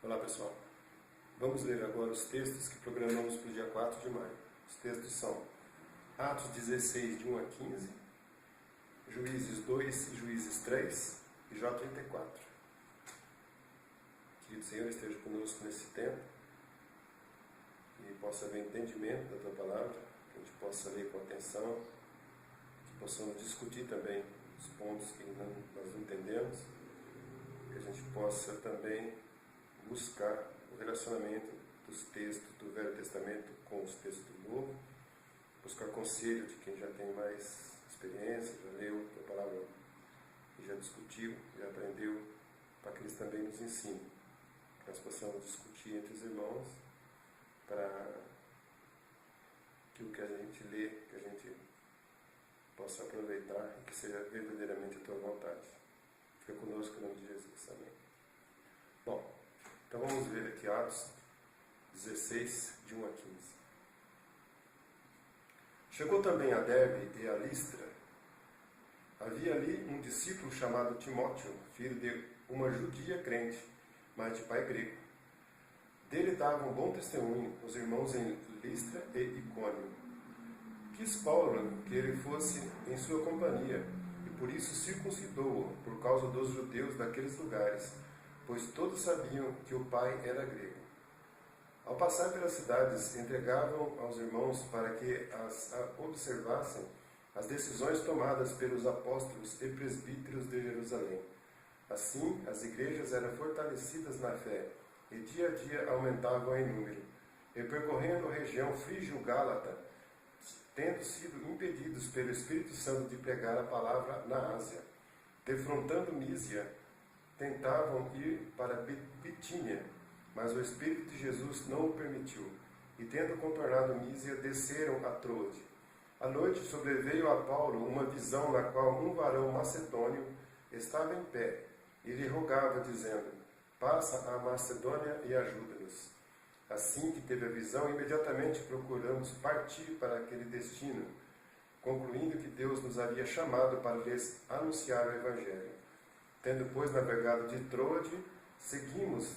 Olá pessoal, vamos ler agora os textos que programamos para o dia 4 de maio. Os textos são Atos 16, de 1 a 15, Juízes 2 e Juízes 3 e Jó 34. Querido Senhor, esteja conosco nesse tempo e possa haver entendimento da Tua Palavra, que a gente possa ler com atenção, que possamos discutir também os pontos que nós não entendemos, que a gente possa também buscar o relacionamento dos textos do Velho Testamento com os textos do Novo, buscar conselho de quem já tem mais experiência, já leu a palavra e já discutiu, já aprendeu, para que eles também nos ensinem, que nós possamos discutir entre os irmãos, para que o que a gente lê, que a gente possa aproveitar e que seja verdadeiramente a Tua vontade. Fica conosco em nome de Jesus. Amém. Bom, então vamos ver aqui Atos 16, de 1 a 15. Chegou também a Derbe e a Listra. Havia ali um discípulo chamado Timóteo, filho de uma judia crente, mas de pai grego. Dele davam bom testemunho os irmãos em Listra e Icônio. Quis Paulo que ele fosse em sua companhia, e por isso circuncidou-o por causa dos judeus daqueles lugares, pois todos sabiam que o pai era grego. Ao passar pelas cidades, entregavam aos irmãos para que as observassem as decisões tomadas pelos apóstolos e presbíteros de Jerusalém. Assim, as igrejas eram fortalecidas na fé, e dia a dia aumentavam em número. E percorrendo a região frígio-gálata, tendo sido impedidos pelo Espírito Santo de pregar a palavra na Ásia, defrontando Mísia, tentavam ir para Bitínia, mas o Espírito de Jesus não o permitiu. E tendo contornado Mísia, desceram a Troade. À noite sobreveio a Paulo uma visão na qual um varão macedônio estava em pé e lhe rogava, dizendo: passa a Macedônia e ajuda-nos. Assim que teve a visão, imediatamente procuramos partir para aquele destino, concluindo que Deus nos havia chamado para lhes anunciar o Evangelho. Tendo, pois, navegado de Troade, seguimos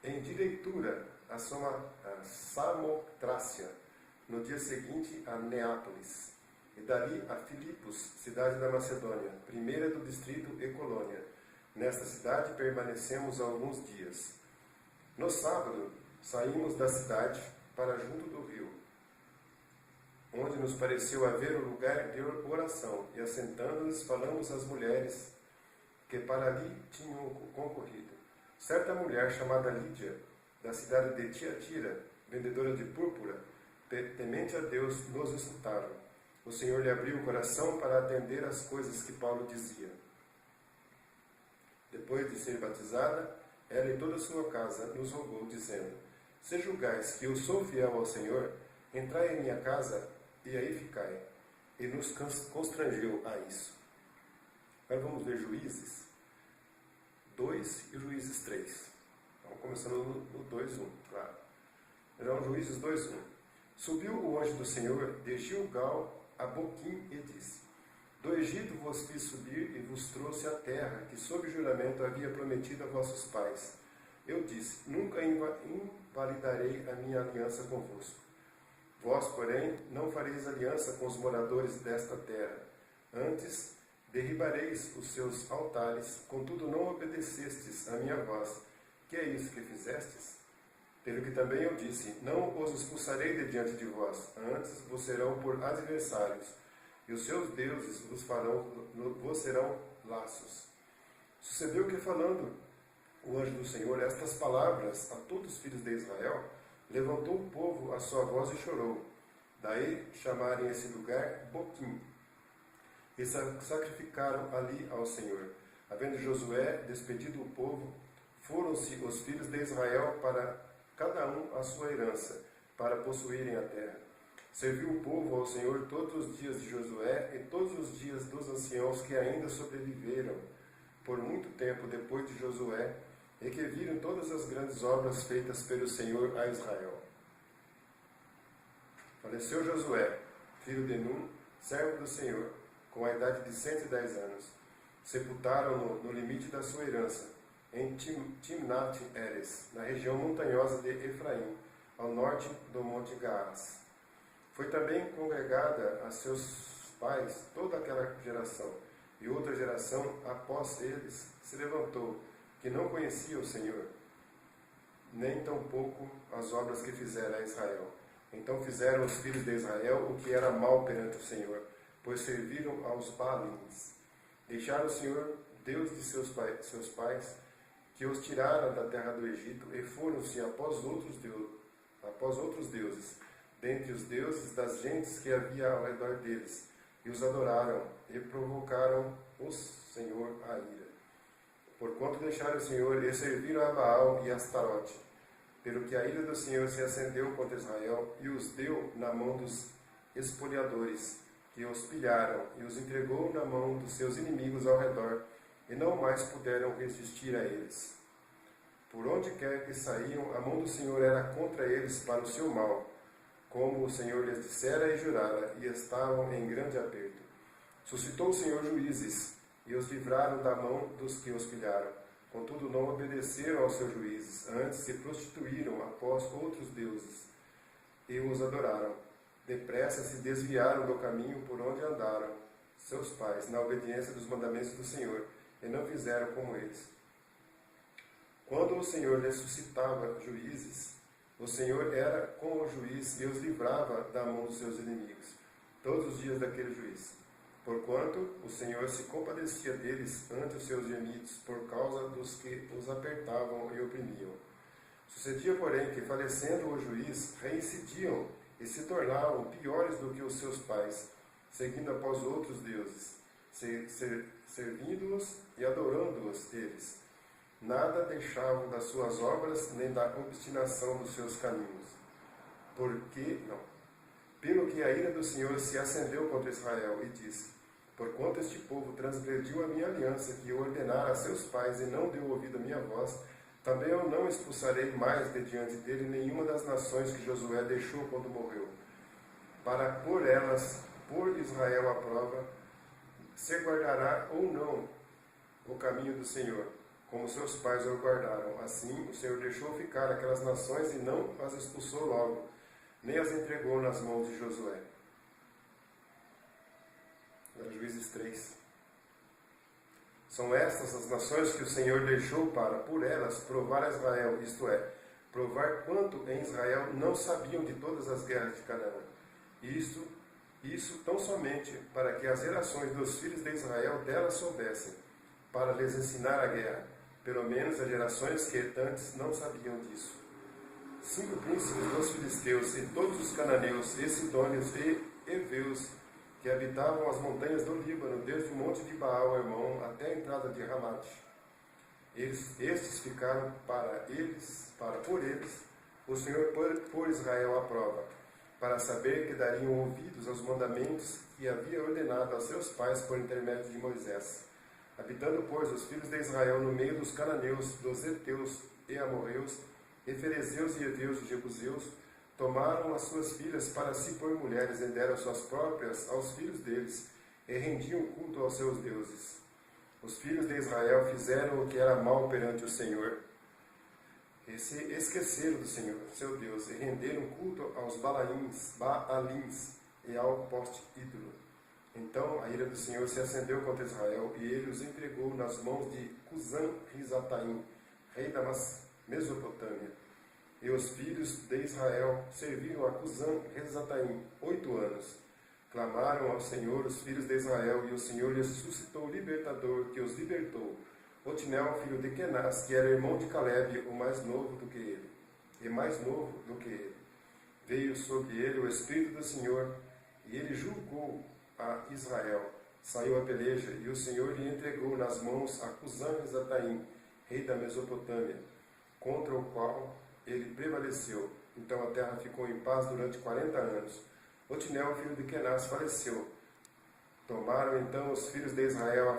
em direitura a Samotrácia, no dia seguinte a Neápolis, e dali a Filipos, cidade da Macedônia, primeira do distrito e colônia. Nesta cidade permanecemos alguns dias. No sábado, saímos da cidade para junto do rio, onde nos pareceu haver um lugar de oração, e assentando-nos falamos às mulheres que para ali tinham concorrido. Certa mulher chamada Lídia, da cidade de Tiatira, vendedora de púrpura, temente a Deus, nos escutaram. O Senhor lhe abriu o coração para atender às coisas que Paulo dizia. Depois de ser batizada, ela e toda a sua casa nos rogou, dizendo: se julgais que eu sou fiel ao Senhor, entrai em minha casa e aí ficai. E nos constrangeu a isso. Agora vamos ver Juízes 2 e Juízes 3. Vamos começando no 2:1, claro. Então, Juízes 2:1. Subiu o anjo do Senhor de Gilgal a Boquim e disse: do Egito vos fiz subir e vos trouxe a terra que sob juramento havia prometido a vossos pais. Eu disse: nunca invalidarei a minha aliança convosco. Vós, porém, não fareis aliança com os moradores desta terra. Antes, derribareis os seus altares, contudo não obedecestes a minha voz. Que é isso que fizestes? Pelo que também eu disse: não os expulsarei de diante de vós, antes vos serão por adversários, e os seus deuses vos serão laços. Sucedeu que, falando o anjo do Senhor estas palavras a todos os filhos de Israel, levantou o povo a sua voz e chorou. Daí chamarem esse lugar Boquim. E sacrificaram ali ao Senhor. Havendo Josué despedido o povo, foram-se os filhos de Israel para cada um a sua herança, para possuírem a terra. Serviu o povo ao Senhor todos os dias de Josué e todos os dias dos anciãos que ainda sobreviveram por muito tempo depois de Josué, e que viram todas as grandes obras feitas pelo Senhor a Israel. Faleceu Josué, filho de Nun, servo do Senhor, com a idade de 110 anos. Sepultaram-no no limite da sua herança, em Timnat-Heres, na região montanhosa de Efraim, ao norte do Monte Gaás. Foi também congregada a seus pais toda aquela geração, e outra geração após eles se levantou, que não conhecia o Senhor, nem tampouco as obras que fizera a Israel. Então fizeram os filhos de Israel o que era mal perante o Senhor, pois serviram aos Baalins. Deixaram o Senhor, Deus de seus pais, que os tirara da terra do Egito, e foram-se após outros deuses, dentre os deuses das gentes que havia ao redor deles, e os adoraram, e provocaram o Senhor a ira. Porquanto deixaram o Senhor e serviram a Baal e a Astarote, pelo que a ira do Senhor se acendeu contra Israel, e os deu na mão dos espoliadores, que os pilharam, e os entregou na mão dos seus inimigos ao redor, e não mais puderam resistir a eles. Por onde quer que saíam, a mão do Senhor era contra eles para o seu mal, como o Senhor lhes dissera e jurara, e estavam em grande aperto. Suscitou o Senhor juízes, e os livraram da mão dos que os pilharam. Contudo, não obedeceram aos seus juízes, antes se prostituíram após outros deuses, e os adoraram. Depressa se desviaram do caminho por onde andaram seus pais, na obediência dos mandamentos do Senhor, e não fizeram como eles. Quando o Senhor lhes suscitava juízes, o Senhor era com o juiz e os livrava da mão dos seus inimigos, todos os dias daquele juiz. Porquanto o Senhor se compadecia deles ante os seus gemidos, por causa dos que os apertavam e oprimiam. Sucedia, porém, que, falecendo o juiz, reincidiam e se tornavam piores do que os seus pais, seguindo após outros deuses, servindo-os e adorando-os eles. Nada deixavam das suas obras, nem da obstinação dos seus caminhos. Pelo que a ira do Senhor se acendeu contra Israel, e disse: porquanto este povo transgrediu a minha aliança, que eu ordenara a seus pais, e não deu ouvido à minha voz, também eu não expulsarei mais de diante dele nenhuma das nações que Josué deixou quando morreu, para por elas, por Israel à prova, se guardará ou não o caminho do Senhor, como seus pais o guardaram. Assim, o Senhor deixou ficar aquelas nações e não as expulsou logo, nem as entregou nas mãos de Josué. Agora, Juízes 3. São estas as nações que o Senhor deixou para, por elas, provar a Israel, isto é, provar quanto em Israel não sabiam de todas as guerras de Canaã. Isso tão somente para que as gerações dos filhos de Israel delas soubessem, para lhes ensinar a guerra, pelo menos as gerações que antes não sabiam disso. 5 príncipes dos filisteus e todos os cananeus, e sidônios e heveus, que habitavam as montanhas do Líbano, desde o monte de Baal, Hermon, até a entrada de Ramate. Estes ficaram por eles, o Senhor por Israel à prova, para saber que dariam ouvidos aos mandamentos que havia ordenado a seus pais por intermédio de Moisés. Habitando, pois, os filhos de Israel no meio dos cananeus, dos heteus e amorreus, e ferezeus e heveus e jebuseus, tomaram as suas filhas para si por mulheres e deram suas próprias aos filhos deles, e rendiam culto aos seus deuses. Os filhos de Israel fizeram o que era mal perante o Senhor, e se esqueceram do Senhor, seu Deus, e renderam culto aos Baalins e ao poste ídolo. Então a ira do Senhor se acendeu contra Israel, e ele os entregou nas mãos de Cusã-Risataim, rei da Mesopotâmia. E os filhos de Israel serviram a Cusã-Risataim 8 anos. Clamaram ao Senhor os filhos de Israel, e o Senhor lhes suscitou o libertador, que os libertou, Otniel, filho de Kenaz, que era irmão de Caleb, o mais novo do que ele, e mais novo do que ele. Veio sobre ele o Espírito do Senhor, e ele julgou a Israel. Saiu a peleja, e o Senhor lhe entregou nas mãos a Cusã-Risataim, rei da Mesopotâmia, contra o qual ele prevaleceu. Então a terra ficou em paz durante 40 anos. Otniel, filho de Kenaz, faleceu. Tornaram então os filhos de Israel a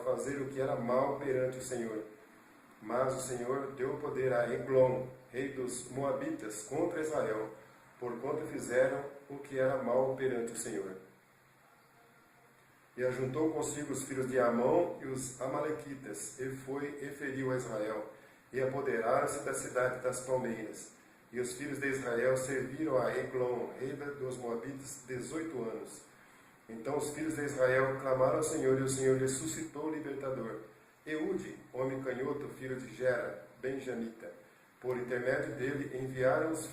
fazer o que era mal perante o Senhor. Mas o Senhor deu poder a Eglon, rei dos Moabitas, contra Israel, porquanto fizeram o que era mal perante o Senhor. E ajuntou consigo os filhos de Amon e os amalequitas, e foi e feriu a Israel, e apoderaram-se da cidade das palmeiras. E os filhos de Israel serviram a Eglon, rei dos Moabitas, 18 anos. Então os filhos de Israel clamaram ao Senhor, e o Senhor lhes suscitou o libertador. Eude, homem canhoto, filho de Gera, benjamita. Por intermédio dele enviaram os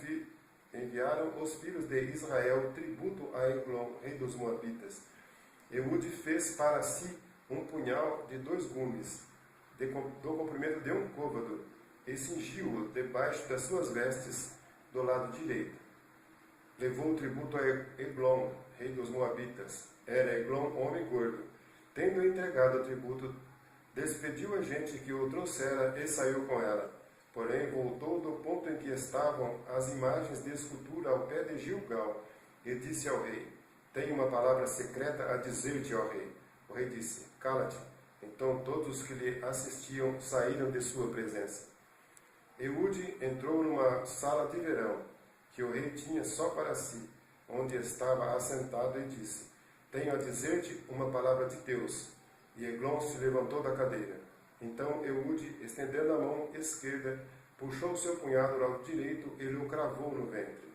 filhos de Israel tributo a Eglon, rei dos Moabitas. Eude fez para si um punhal de 2 gumes, do comprimento de um côvado, e cingiu-o debaixo das suas vestes do lado direito. Levou o tributo a Eglon, rei dos Moabitas. Era Eglon homem gordo. Tendo entregado o tributo, despediu a gente que o trouxera e saiu com ela. Porém, voltou do ponto em que estavam as imagens de escultura ao pé de Gilgal, e disse ao rei: Tenho uma palavra secreta a dizer-te, ó rei. O rei disse: Cala-te. Então todos os que lhe assistiam saíram de sua presença. Eude entrou numa sala de verão, que o rei tinha só para si, onde estava assentado, e disse: Tenho a dizer-te uma palavra de Deus. E Eglon se levantou da cadeira. Então Eude, estendendo a mão esquerda, puxou seu punhado ao lado direito e lhe cravou no ventre,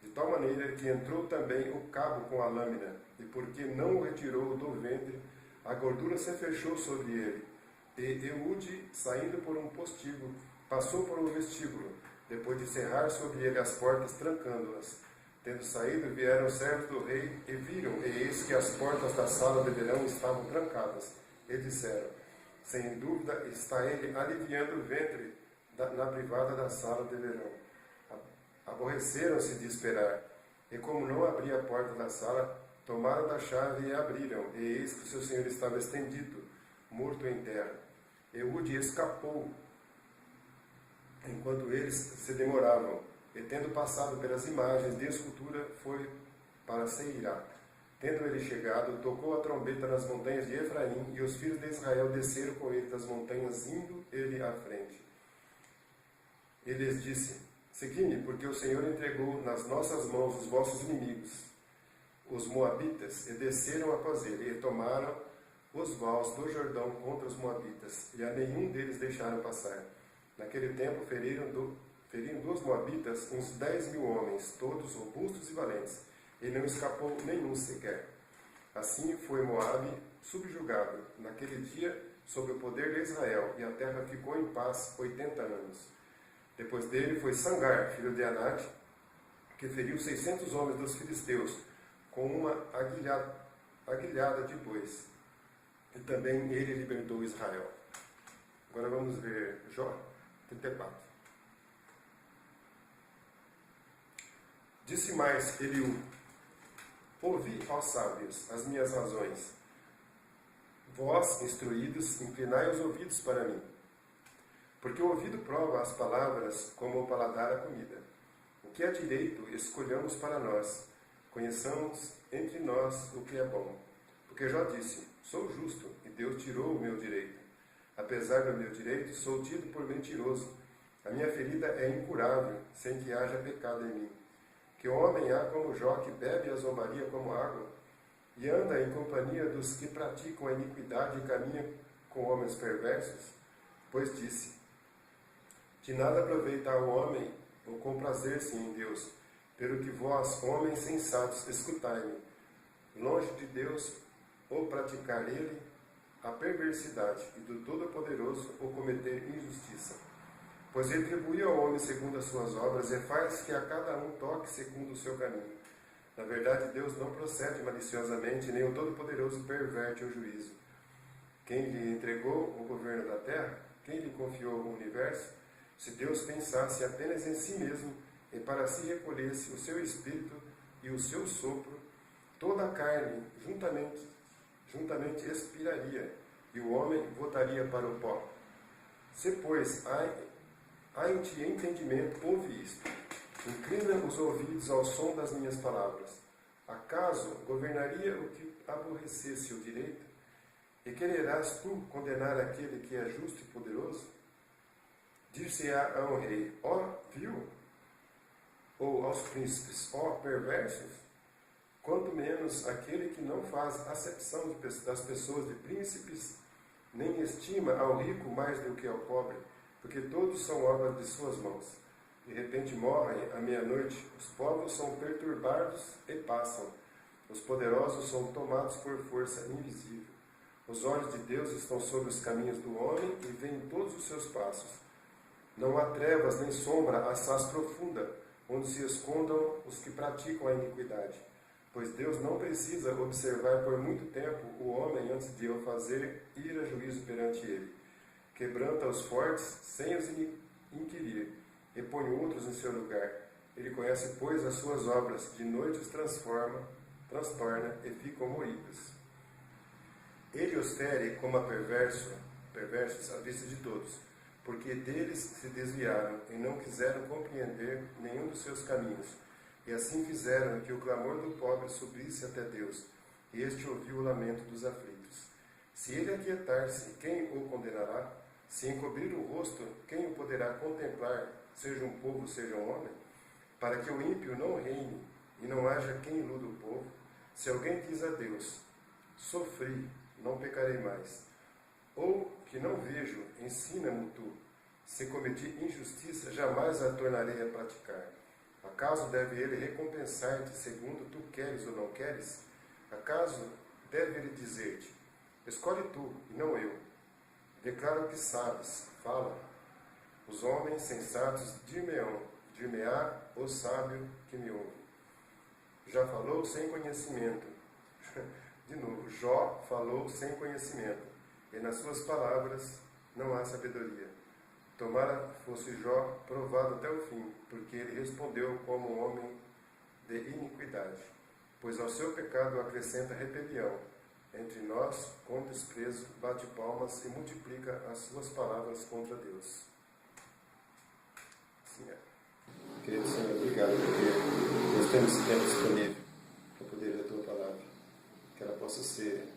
de tal maneira que entrou também o cabo com a lâmina, e porque não o retirou do ventre, a gordura se fechou sobre ele. E Eude, saindo por um postíbulo, passou por um vestíbulo, depois de cerrar sobre ele as portas, trancando-as. Tendo saído, vieram os servos do rei e viram, e eis que as portas da sala de verão estavam trancadas. E disseram: Sem dúvida está ele aliviando o ventre na privada da sala de verão. Aborreceram-se de esperar, e como não abria a porta da sala, tomaram da chave e abriram, e eis que seu senhor estava estendido, morto em terra. Eude escapou, enquanto eles se demoravam, e tendo passado pelas imagens de escultura, foi para Seirá. Tendo ele chegado, tocou a trombeta nas montanhas de Efraim, e os filhos de Israel desceram com ele das montanhas, indo ele à frente. E lhes disse: Segui-me, porque o Senhor entregou nas nossas mãos os vossos inimigos, os Moabitas, e desceram após ele, e tomaram os vales do Jordão contra os Moabitas, e a nenhum deles deixaram passar. Naquele tempo feriram dos Moabitas uns 10.000 homens, todos robustos e valentes, e não escapou nenhum sequer. Assim foi Moabe subjugado, naquele dia, sob o poder de Israel, e a terra ficou em paz 80 anos. Depois dele foi Sangar, filho de Anate, que feriu 600 homens dos filisteus, com uma aguilhada de bois. E também ele libertou Israel. Agora vamos ver Jó 34. Disse mais Eliú: Ouvi, ó sábios, as minhas razões. Vós, instruídos, inclinai os ouvidos para mim. Porque o ouvido prova as palavras, como o paladar a comida. O que é direito, escolhamos para nós. Conheçamos entre nós o que é bom. Porque Jó disse: Sou justo, e Deus tirou o meu direito. Apesar do meu direito, sou tido por mentiroso. A minha ferida é incurável, sem que haja pecado em mim. Que homem há como Jó, que bebe a zombaria como água, e anda em companhia dos que praticam a iniquidade e caminha com homens perversos? Pois disse: De nada aproveita o homem o comprazer-se em Deus, pelo que vós, homens sensatos, escutai-me. Longe de Deus o praticar ele a perversidade, e do Todo-Poderoso o cometer injustiça. Pois retribui ao homem segundo as suas obras, e faz que a cada um toque segundo o seu caminho. Na verdade, Deus não procede maliciosamente, nem o Todo-Poderoso perverte o juízo. Quem lhe entregou o governo da terra? Quem lhe confiou o universo? Se Deus pensasse apenas em si mesmo, e para si recolhesse o seu espírito e o seu sopro, toda a carne juntamente expiraria, e o homem voltaria para o pó. Se, pois, há em ti entendimento, ouve isto. Inclina os ouvidos ao som das minhas palavras. Acaso governaria o que aborrecesse o direito? E quererás tu condenar aquele que é justo e poderoso? Dir-se-á ao rei: ó vil, ou aos príncipes: ó perversos? quanto menos aquele que não faz acepção das pessoas de príncipes, nem estima ao rico mais do que ao pobre, porque todos são obras de suas mãos. De repente morrem à meia-noite, os povos são perturbados e passam, os poderosos são tomados por força invisível. Os olhos de Deus estão sobre os caminhos do homem e veem todos os seus passos. Não há trevas nem sombra assaz profunda, onde se escondam os que praticam a iniquidade. Pois Deus não precisa observar por muito tempo o homem antes de o fazer ir a juízo perante ele. Quebranta os fortes sem os inquirir, e põe outros em seu lugar. Ele conhece, pois, as suas obras, de noite os transtorna e ficam moídos. Ele os fere como a perversos à vista de todos, porque deles se desviaram e não quiseram compreender nenhum dos seus caminhos. E assim fizeram que o clamor do pobre subisse até Deus, e este ouviu o lamento dos aflitos. Se ele aquietar-se, quem o condenará? Se encobrir o rosto, quem o poderá contemplar, seja um povo, seja um homem? Para que o ímpio não reine, e não haja quem iluda o povo, se alguém diz a Deus, sofri, não pecarei mais. Ou que não vejo, ensina-me tu. Se cometi injustiça, jamais a tornarei a praticar. Acaso deve ele recompensar-te segundo tu queres ou não queres? Acaso deve ele dizer-te, escolhe tu e não eu? Declara o que sabes, fala. Os homens sensatos dir-me-á o sábio que me ouve. Já falou sem conhecimento. De novo, Jó falou sem conhecimento, e nas suas palavras não há sabedoria. Tomara fosse Jó provado até o fim, porque ele respondeu como um homem de iniquidade. Pois ao seu pecado acrescenta rebelião. Entre nós, com desprezo, bate palmas e multiplica as suas palavras contra Deus. Assim é. Querido Senhor, obrigado porque nós temos esse tempo disponível para poder ler a Tua palavra. Que ela possa ser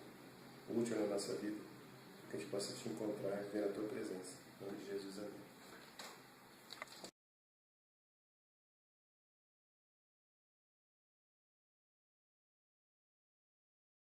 útil na nossa vida, que a gente possa te encontrar e ver a Tua presença. Em nome de Jesus, amém.